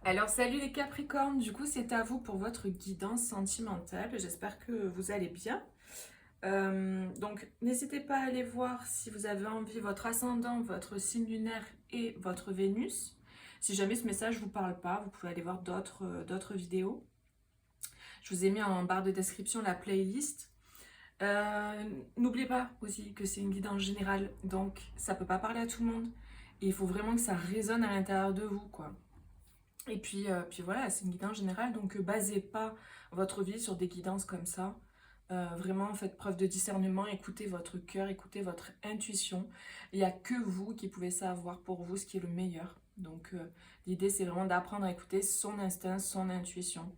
Alors salut les Capricornes, du coup c'est à vous pour votre guidance sentimentale, j'espère que vous allez bien. Donc n'hésitez pas à aller voir si vous avez envie votre ascendant, votre signe lunaire et votre Vénus. Si jamais ce message ne vous parle pas, vous pouvez aller voir d'autres vidéos. Je vous ai mis en barre de description la playlist. Euh, N'oubliez pas aussi que c'est une guidance générale, donc ça peut pas parler à tout le monde. Et il faut vraiment que ça résonne à l'intérieur de vous, quoi. Et puis voilà, c'est une guidance générale, donc basez pas votre vie sur des guidances comme ça. Vraiment, faites preuve de discernement, écoutez votre cœur, écoutez votre intuition. Il n'y a que vous qui pouvez savoir pour vous ce qui est le meilleur. Donc l'idée, c'est vraiment d'apprendre à écouter son instinct, son intuition.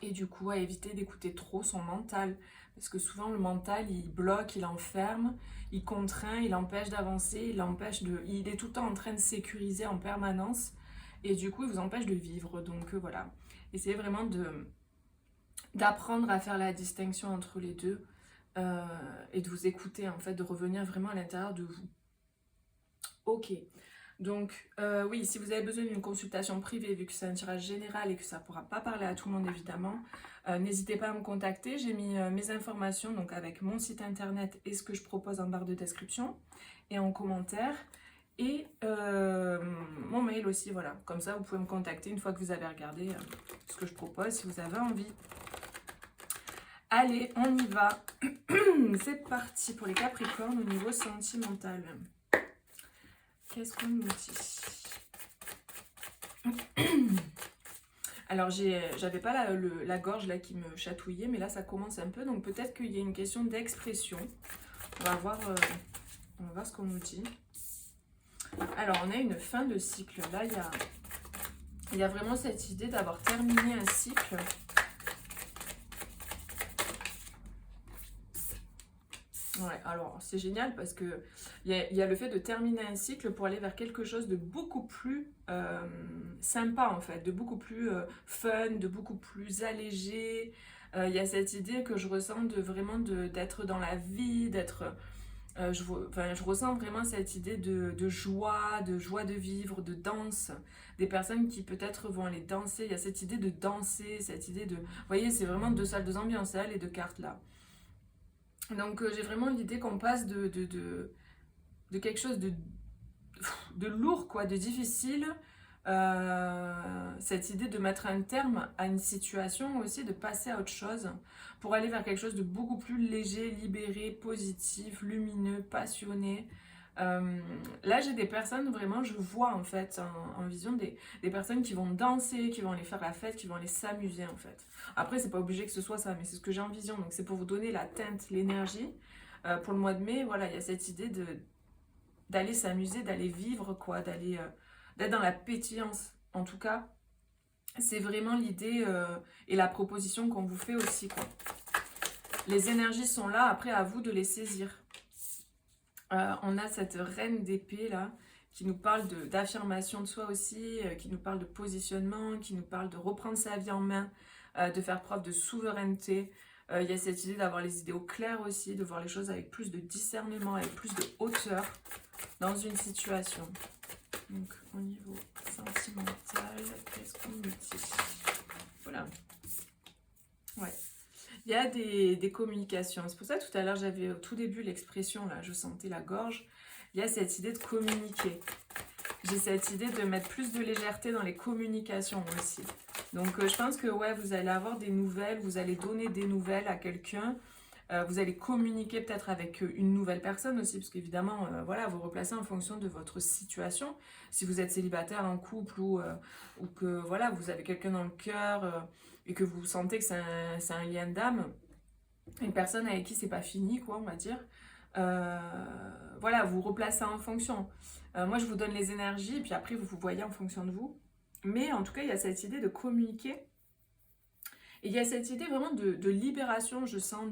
Et du coup, à éviter d'écouter trop son mental. Parce que souvent, le mental, il bloque, il enferme, il contraint, il empêche d'avancer, il est tout le temps en train de sécuriser en permanence. Et du coup, il vous empêche de vivre. Donc voilà. Essayez vraiment d'apprendre à faire la distinction entre les deux. Et de vous écouter, en fait, de revenir vraiment à l'intérieur de vous. Ok. Donc, oui, si vous avez besoin d'une consultation privée, vu que c'est un tirage général et que ça ne pourra pas parler à tout le monde, évidemment, n'hésitez pas à me contacter. J'ai mis mes informations, donc avec mon site internet et ce que je propose en barre de description et en commentaire. Et mon mail aussi, voilà. Comme ça, vous pouvez me contacter une fois que vous avez regardé ce que je propose, si vous avez envie. Allez, on y va. C'est parti pour les Capricornes au niveau sentimental. Qu'est-ce qu'on nous dit? Alors, j'avais pas la gorge là qui me chatouillait, mais là ça commence un peu, donc peut-être qu'il y a une question d'expression. On va voir ce qu'on nous dit. Alors, on a une fin de cycle. Là, il y a vraiment cette idée d'avoir terminé un cycle. Ouais, alors c'est génial parce que il y a le fait de terminer un cycle pour aller vers quelque chose de beaucoup plus sympa en fait, de beaucoup plus fun, de beaucoup plus allégé. Il y a cette idée que je ressens d'être dans la vie, je ressens vraiment cette idée de joie de vivre, de danse. Des personnes qui peut-être vont aller danser. Il y a cette idée de danser, cette idée de... Vous voyez, c'est vraiment deux salles, deux ambiances, là, les deux cartes là. Donc j'ai vraiment l'idée qu'on passe de quelque chose de lourd, quoi, de difficile. Cette idée de mettre un terme à une situation aussi, de passer à autre chose pour aller vers quelque chose de beaucoup plus léger, libéré, positif, lumineux, passionné. Là, j'ai des personnes, vraiment, je vois en fait en vision des personnes qui vont danser, qui vont aller faire la fête, qui vont aller s'amuser en fait. Après, c'est pas obligé que ce soit ça, mais c'est ce que j'ai en vision. Donc, c'est pour vous donner la teinte, l'énergie. Pour le mois de mai, voilà, il y a cette idée d'aller s'amuser, d'aller vivre, quoi, d'être dans la pétillance. En tout cas, c'est vraiment l'idée et la proposition qu'on vous fait aussi, quoi. Les énergies sont là, après à vous de les saisir. On a cette reine d'épée là qui nous parle d'affirmation de soi aussi, qui nous parle de positionnement, qui nous parle de reprendre sa vie en main, de faire preuve de souveraineté. Il y a cette idée d'avoir les idées au clair aussi, de voir les choses avec plus de discernement, avec plus de hauteur dans une situation. Donc au niveau sentimental, qu'est-ce qu'on nous dit? Voilà. Ouais. Il y a des communications. C'est pour ça tout à l'heure j'avais au tout début l'expression là, je sentais la gorge. Il y a cette idée de communiquer. J'ai cette idée de mettre plus de légèreté dans les communications aussi. Donc je pense que ouais, vous allez avoir des nouvelles, vous allez donner des nouvelles à quelqu'un. Vous allez communiquer peut-être avec une nouvelle personne aussi, parce qu'évidemment, voilà, vous replacez en fonction de votre situation. Si vous êtes célibataire, en couple, ou que voilà, vous avez quelqu'un dans le cœur et que vous sentez que c'est un lien d'âme, une personne avec qui c'est pas fini, quoi, on va dire. Euh, voilà, vous replacez en fonction. Moi, je vous donne les énergies, et puis après, vous voyez en fonction de vous. Mais en tout cas, il y a cette idée de communiquer. Et il y a cette idée vraiment de libération, je sens,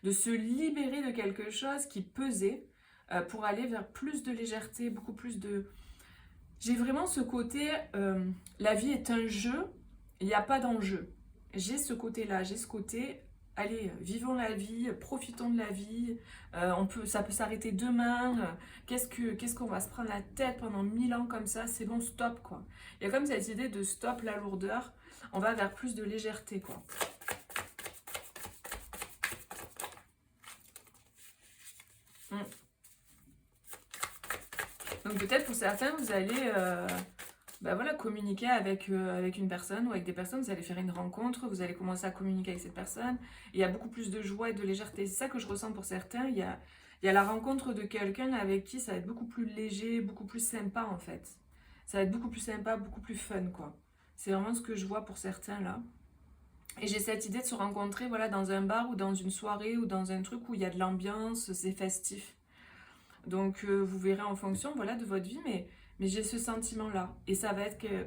de se libérer de quelque chose qui pesait pour aller vers plus de légèreté, beaucoup plus de... J'ai vraiment ce côté, la vie est un jeu, il n'y a pas d'enjeu. J'ai ce côté-là, j'ai ce côté, allez, vivons la vie, profitons de la vie, ça peut s'arrêter demain, qu'est-ce qu'on va se prendre la tête pendant 1000 ans comme ça, c'est bon, stop quoi. Il y a comme cette idée de stop la lourdeur, on va vers plus de légèreté quoi. Donc peut-être pour certains, vous allez voilà, communiquer avec une personne ou avec des personnes, vous allez faire une rencontre, vous allez commencer à communiquer avec cette personne. Et il y a beaucoup plus de joie et de légèreté. C'est ça que je ressens pour certains. Il y a la rencontre de quelqu'un avec qui ça va être beaucoup plus léger, beaucoup plus sympa en fait. Ça va être beaucoup plus sympa, beaucoup plus fun quoi. C'est vraiment ce que je vois pour certains là. Et j'ai cette idée de se rencontrer voilà, dans un bar ou dans une soirée ou dans un truc où il y a de l'ambiance, c'est festif. Donc vous verrez en fonction voilà, de votre vie, mais j'ai ce sentiment-là. Et ça va être que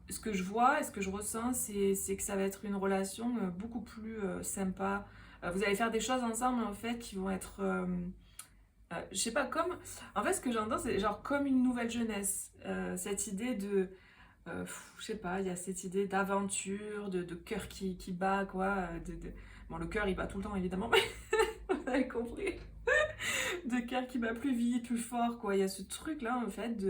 ce que je vois et ce que je ressens, c'est que ça va être une relation beaucoup plus sympa. Vous allez faire des choses ensemble en fait qui vont être, je sais pas, comme... En fait ce que j'entends c'est genre comme une nouvelle jeunesse. Cette idée de... je sais pas, il y a cette idée d'aventure, de cœur qui bat quoi. Bon le cœur il bat tout le temps évidemment, mais vous avez compris. De cœur qui bat plus vite, plus fort, quoi. Il y a ce truc-là, en fait,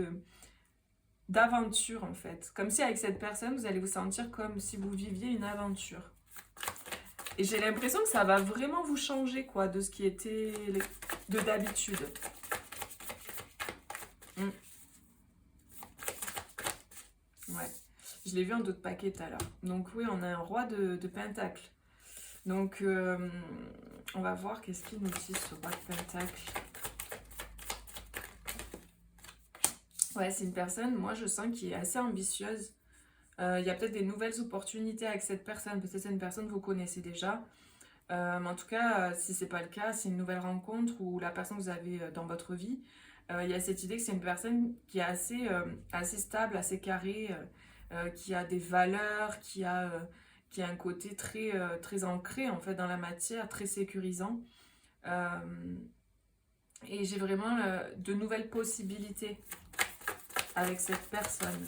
d'aventure, en fait. Comme si avec cette personne, vous allez vous sentir comme si vous viviez une aventure. Et j'ai l'impression que ça va vraiment vous changer, quoi, de ce qui était de d'habitude. Ouais. Je l'ai vu en d'autres paquets tout à l'heure. Donc oui, on a un roi de Pentacle. Donc, on va voir qu'est-ce qu'il nous dit, ce roi de Pentacle. Ouais, c'est une personne, moi je sens, qui est assez ambitieuse. Il y a peut-être des nouvelles opportunités avec cette personne. Peut-être c'est une personne que vous connaissez déjà. Mais en tout cas, si c'est pas le cas, c'est une nouvelle rencontre ou la personne que vous avez dans votre vie. Il y a cette idée que c'est une personne qui est assez stable, assez carrée, qui a des valeurs, qui a un côté très ancré en fait dans la matière, très sécurisant. Euh, et j'ai vraiment de nouvelles possibilités avec cette personne.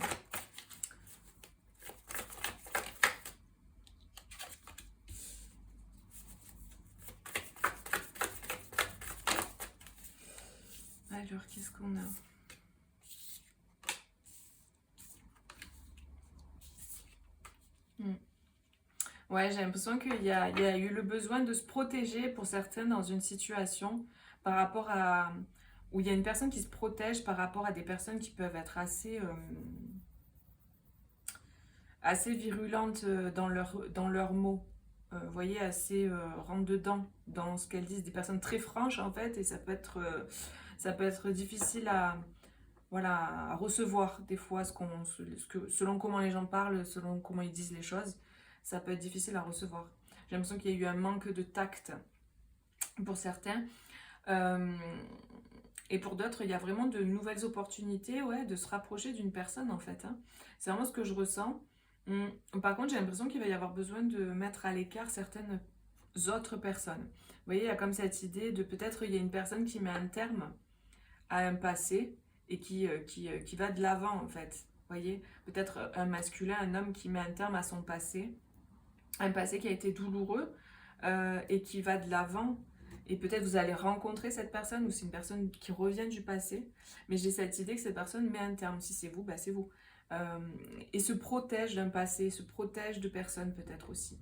Alors, qu'est-ce qu'on a? Ouais, j'ai l'impression qu'il y a eu le besoin de se protéger pour certains dans une situation par rapport à... où il y a une personne qui se protège par rapport à des personnes qui peuvent être assez virulentes dans leurs mots. Vous voyez, assez rentre-dedans dans ce qu'elles disent. Des personnes très franches en fait, et ça peut être difficile voilà, à recevoir des fois selon comment les gens parlent, selon comment ils disent les choses, ça peut être difficile à recevoir. J'ai l'impression qu'il y a eu un manque de tact pour certains. Et pour d'autres, il y a vraiment de nouvelles opportunités ouais, de se rapprocher d'une personne en fait. Hein. C'est vraiment ce que je ressens. Par contre, j'ai l'impression qu'il va y avoir besoin de mettre à l'écart certaines autres personnes. Vous voyez, il y a comme cette idée de peut-être il y a une personne qui met un terme à un passé et qui va de l'avant en fait. Vous voyez, peut-être un masculin, un homme qui met un terme à son passé, un passé qui a été douloureux et qui va de l'avant. Et peut-être vous allez rencontrer cette personne ou c'est une personne qui revient du passé. Mais j'ai cette idée que cette personne met un terme. Si c'est vous, bah c'est vous. Et se protège d'un passé, se protège de personnes peut-être aussi.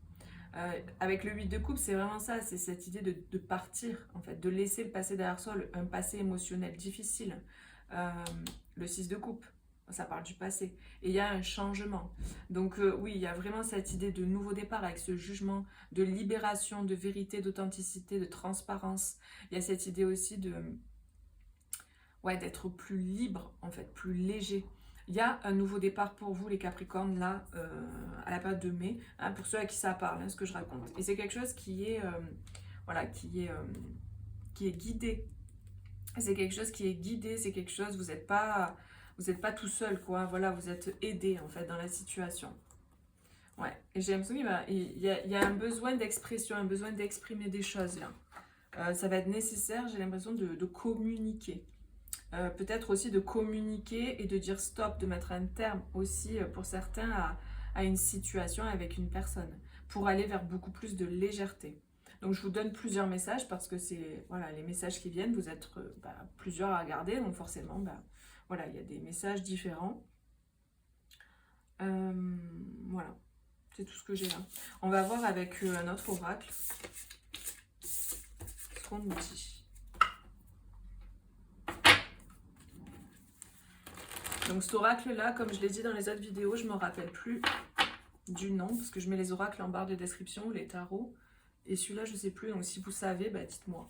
Avec le 8 de coupe, c'est vraiment ça, c'est cette idée de partir, en fait, de laisser le passé derrière soi, un passé émotionnel difficile. Le 6 de coupe, ça parle du passé. Et il y a un changement. Donc oui, il y a vraiment cette idée de nouveau départ avec ce jugement, de libération, de vérité, d'authenticité, de transparence. Il y a cette idée aussi d'être plus libre, en fait, plus léger. Il y a un nouveau départ pour vous, les Capricornes, là, à la période de mai, hein, pour ceux à qui ça parle, hein, ce que je raconte. Et c'est quelque chose qui est guidé. C'est quelque chose qui est guidé, c'est quelque chose, vous n'êtes pas tout seul, quoi. Voilà, vous êtes aidé, en fait, dans la situation. Ouais, et j'ai l'impression qu'il y a un besoin d'expression, un besoin d'exprimer des choses, là. Ça va être nécessaire, j'ai l'impression, de communiquer. Peut-être aussi de communiquer et de dire stop, de mettre un terme aussi pour certains à une situation avec une personne, pour aller vers beaucoup plus de légèreté. Donc je vous donne plusieurs messages parce que c'est voilà, les messages qui viennent, vous êtes plusieurs à regarder, donc forcément, voilà, il y a des messages différents. Voilà, c'est tout ce que j'ai là. On va voir avec un autre oracle ce qu'on nous dit. Donc cet oracle-là, comme je l'ai dit dans les autres vidéos, je ne me rappelle plus du nom, parce que je mets les oracles en barre de description, les tarots. Et celui-là, je ne sais plus, donc si vous savez, dites-moi.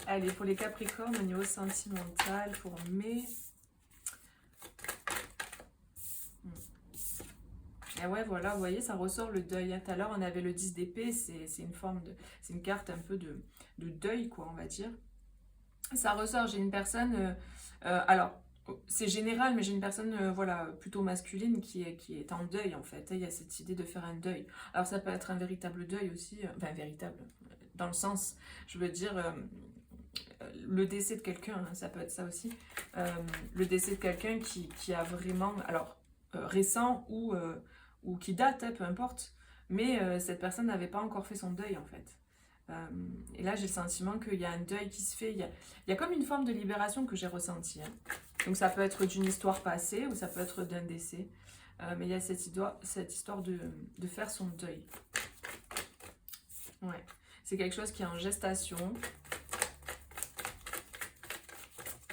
Allez, pour les Capricornes, au niveau sentimental, pour mai... Et ouais, voilà, vous voyez, ça ressort le deuil. Tout à l'heure, on avait le 10 d'épée, c'est une forme de... C'est une carte un peu de deuil, quoi, on va dire. Ça ressort, j'ai une personne... alors, c'est général, mais j'ai une personne voilà, plutôt masculine qui est en deuil, en fait. Il y a cette idée de faire un deuil. Alors, ça peut être un véritable deuil aussi, enfin, véritable, dans le sens, je veux dire, le décès de quelqu'un, hein, ça peut être ça aussi. Le décès de quelqu'un qui a vraiment, alors, récent ou qui date, hein, peu importe, mais cette personne n'avait pas encore fait son deuil, en fait. Et là, j'ai le sentiment qu'il y a un deuil qui se fait. Il y a comme une forme de libération que j'ai ressentie. Hein. Donc, ça peut être d'une histoire passée ou ça peut être d'un décès. Mais il y a cette histoire de faire son deuil. Ouais. C'est quelque chose qui est en gestation.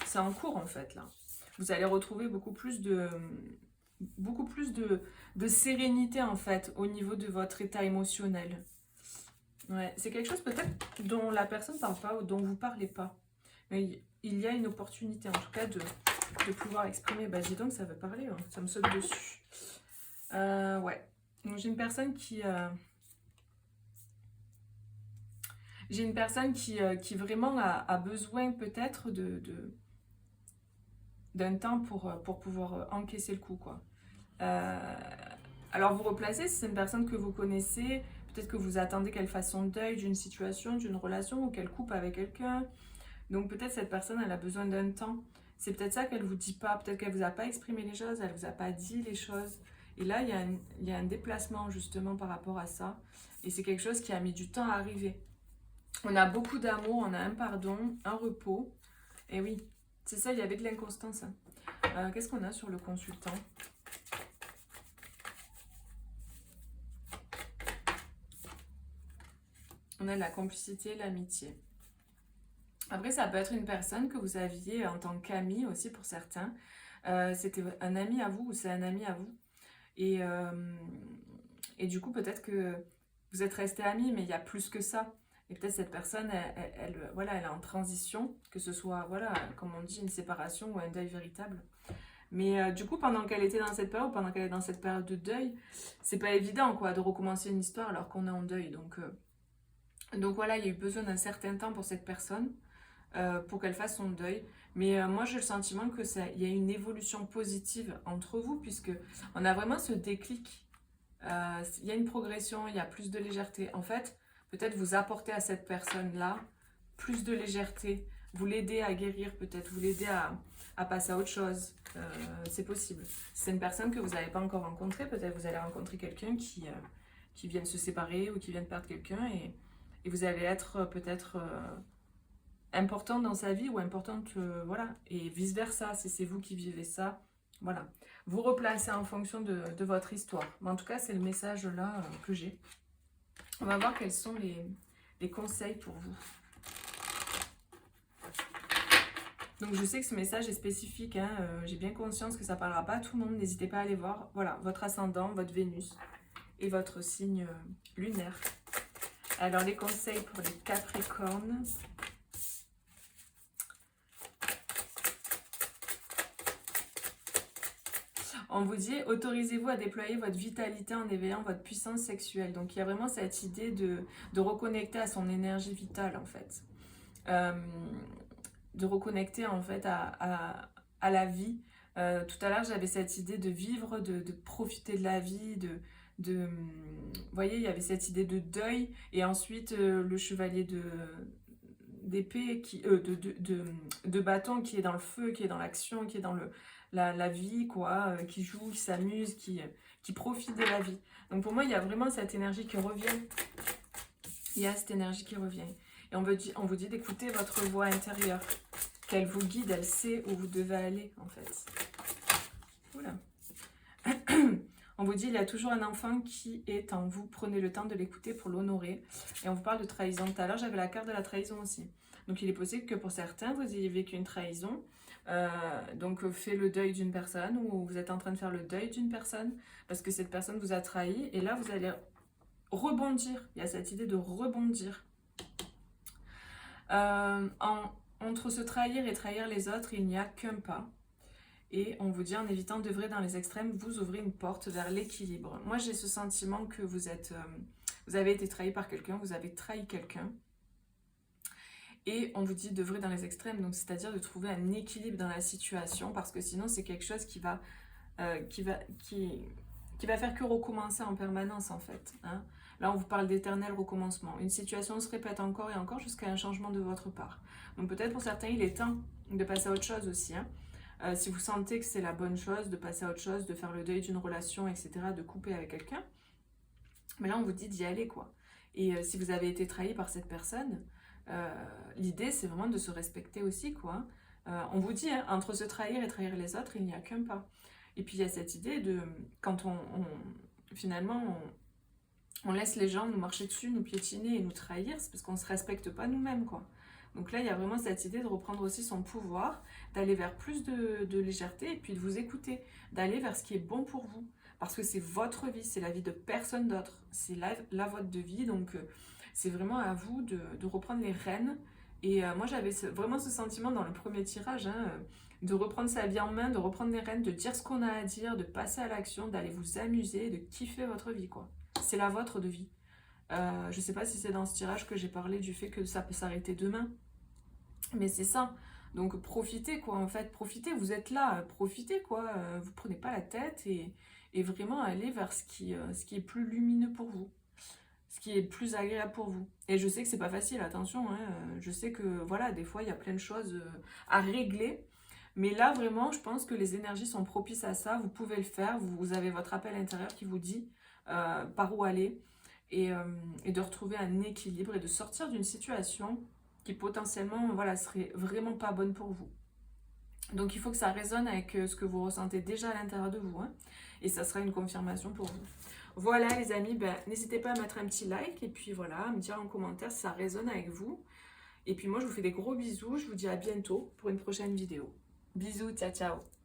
C'est en cours, en fait, là. Vous allez retrouver beaucoup plus de sérénité, en fait, au niveau de votre état émotionnel. Ouais, c'est quelque chose peut-être dont la personne ne parle pas ou dont vous ne parlez pas. Mais il y a une opportunité en tout cas de pouvoir exprimer. Dis donc, ça veut parler, hein, ça me saute dessus. Ouais, donc j'ai une personne qui... J'ai une personne qui vraiment a besoin peut-être d'un temps pour pouvoir encaisser le coup, quoi. Alors vous replacez, si c'est une personne que vous connaissez... Peut-être que vous attendez qu'elle fasse son deuil d'une situation, d'une relation ou qu'elle coupe avec quelqu'un. Donc peut-être cette personne, elle a besoin d'un temps. C'est peut-être ça qu'elle ne vous dit pas. Peut-être qu'elle ne vous a pas exprimé les choses, elle ne vous a pas dit les choses. Et là, il y a un déplacement justement par rapport à ça. Et c'est quelque chose qui a mis du temps à arriver. On a beaucoup d'amour, on a un pardon, un repos. Et oui, c'est ça, il y avait de l'inconstance. Qu'est-ce qu'on a sur le consultant ? On a de la complicité, l'amitié. Après, ça peut être une personne que vous aviez en tant qu'ami aussi pour certains. C'était un ami à vous ou c'est un ami à vous. Et du coup, peut-être que vous êtes restés amis, mais il y a plus que ça. Et peut-être cette personne, voilà, elle est en transition, que ce soit, voilà, comme on dit, une séparation ou un deuil véritable. Mais du coup, pendant qu'elle était dans cette période, pendant qu'elle est dans cette période de deuil, c'est pas évident, quoi, de recommencer une histoire alors qu'on est en deuil. Donc voilà, il y a eu besoin d'un certain temps pour cette personne, pour qu'elle fasse son deuil. Mais moi, j'ai le sentiment que il y a une évolution positive entre vous, puisque on a vraiment ce déclic. Il y a une progression, il y a plus de légèreté. En fait, peut-être vous apporter à cette personne-là plus de légèreté, vous l'aider à guérir, peut-être vous l'aider à passer à autre chose. C'est possible. C'est une personne que vous n'avez pas encore rencontrée, peut-être vous allez rencontrer quelqu'un qui vient de se séparer ou qui vient de perdre quelqu'un et vous allez être peut-être importante dans sa vie ou importante, voilà, et vice-versa, si c'est vous qui vivez ça, voilà. Vous replacez en fonction de votre histoire. Mais en tout cas, c'est le message là que j'ai. On va voir quels sont les conseils pour vous. Donc je sais que ce message est spécifique, hein, j'ai bien conscience que ça ne parlera pas à tout le monde, n'hésitez pas à aller voir, voilà, votre ascendant, votre Vénus et votre signe lunaire. Alors les conseils pour les Capricornes. On vous dit, autorisez-vous à déployer votre vitalité en éveillant votre puissance sexuelle. Donc il y a vraiment cette idée de reconnecter à son énergie vitale en fait. De reconnecter en fait à la vie. Tout à l'heure j'avais cette idée de vivre, de profiter de la vie, vous voyez, il y avait cette idée de deuil et ensuite le chevalier d'épée, de bâton qui est dans le feu, qui est dans l'action, qui est dans la vie, quoi, qui joue, qui s'amuse, qui profite de la vie. Donc pour moi, il y a vraiment cette énergie qui revient il y a cette énergie qui revient. Et on vous dit d'écouter votre voix intérieure, qu'elle vous guide, elle sait où vous devez aller en fait. Oula. On vous dit, il y a toujours un enfant qui est en vous. Prenez le temps de l'écouter pour l'honorer. Et on vous parle de trahison. Tout à l'heure, j'avais la carte de la trahison aussi. Donc, il est possible que pour certains, vous ayez vécu une trahison. Donc, fait le deuil d'une personne ou vous êtes en train de faire le deuil d'une personne parce que cette personne vous a trahi. Et là, vous allez rebondir. Il y a cette idée de rebondir. Entre se trahir et trahir les autres, il n'y a qu'un pas. Et on vous dit, en évitant d'œuvrer dans les extrêmes, vous ouvrez une porte vers l'équilibre. Moi, j'ai ce sentiment que vous avez été trahi par quelqu'un, vous avez trahi quelqu'un. Et on vous dit d'œuvrer dans les extrêmes, donc c'est-à-dire de trouver un équilibre dans la situation, parce que sinon, c'est quelque chose qui va faire que recommencer en permanence, en fait. Hein. Là, on vous parle d'éternel recommencement. Une situation se répète encore et encore jusqu'à un changement de votre part. Donc peut-être pour certains, il est temps de passer à autre chose aussi, hein. Si vous sentez que c'est la bonne chose de passer à autre chose, de faire le deuil d'une relation, etc., de couper avec quelqu'un, mais là on vous dit d'y aller quoi. Et si vous avez été trahi par cette personne, l'idée c'est vraiment de se respecter aussi quoi. On vous dit, hein, entre se trahir et trahir les autres, il n'y a qu'un pas. Et puis il y a cette idée de, quand finalement on laisse les gens nous marcher dessus, nous piétiner et nous trahir, c'est parce qu'on ne se respecte pas nous-mêmes quoi. Donc là, il y a vraiment cette idée de reprendre aussi son pouvoir, d'aller vers plus de légèreté et puis de vous écouter, d'aller vers ce qui est bon pour vous. Parce que c'est votre vie, c'est la vie de personne d'autre, c'est la vôtre de vie. Donc c'est vraiment à vous de reprendre les rênes. Et moi, j'avais vraiment ce sentiment dans le premier tirage, hein, de reprendre sa vie en main, de reprendre les rênes, de dire ce qu'on a à dire, de passer à l'action, d'aller vous amuser, de kiffer votre vie, quoi. C'est la vôtre de vie. Je sais pas si c'est dans ce tirage que j'ai parlé du fait que ça peut s'arrêter demain. Mais c'est ça. Donc profitez quoi en fait, profitez, vous êtes là, profitez quoi, vous prenez pas la tête et vraiment allez vers ce qui est plus lumineux pour vous, ce qui est plus agréable pour vous. Et je sais que c'est pas facile, attention, hein, je sais que voilà, des fois il y a plein de choses à régler, mais là vraiment je pense que les énergies sont propices à ça, vous pouvez le faire, vous avez votre appel intérieur qui vous dit par où aller et de retrouver un équilibre et de sortir d'une situation qui potentiellement voilà, serait vraiment pas bonne pour vous. Donc il faut que ça résonne avec ce que vous ressentez déjà à l'intérieur de vous, hein, et ça sera une confirmation pour vous. Voilà les amis, ben, n'hésitez pas à mettre un petit like et puis voilà, à me dire en commentaire si ça résonne avec vous. Et puis moi je vous fais des gros bisous, je vous dis à bientôt pour une prochaine vidéo. Bisous, ciao ciao.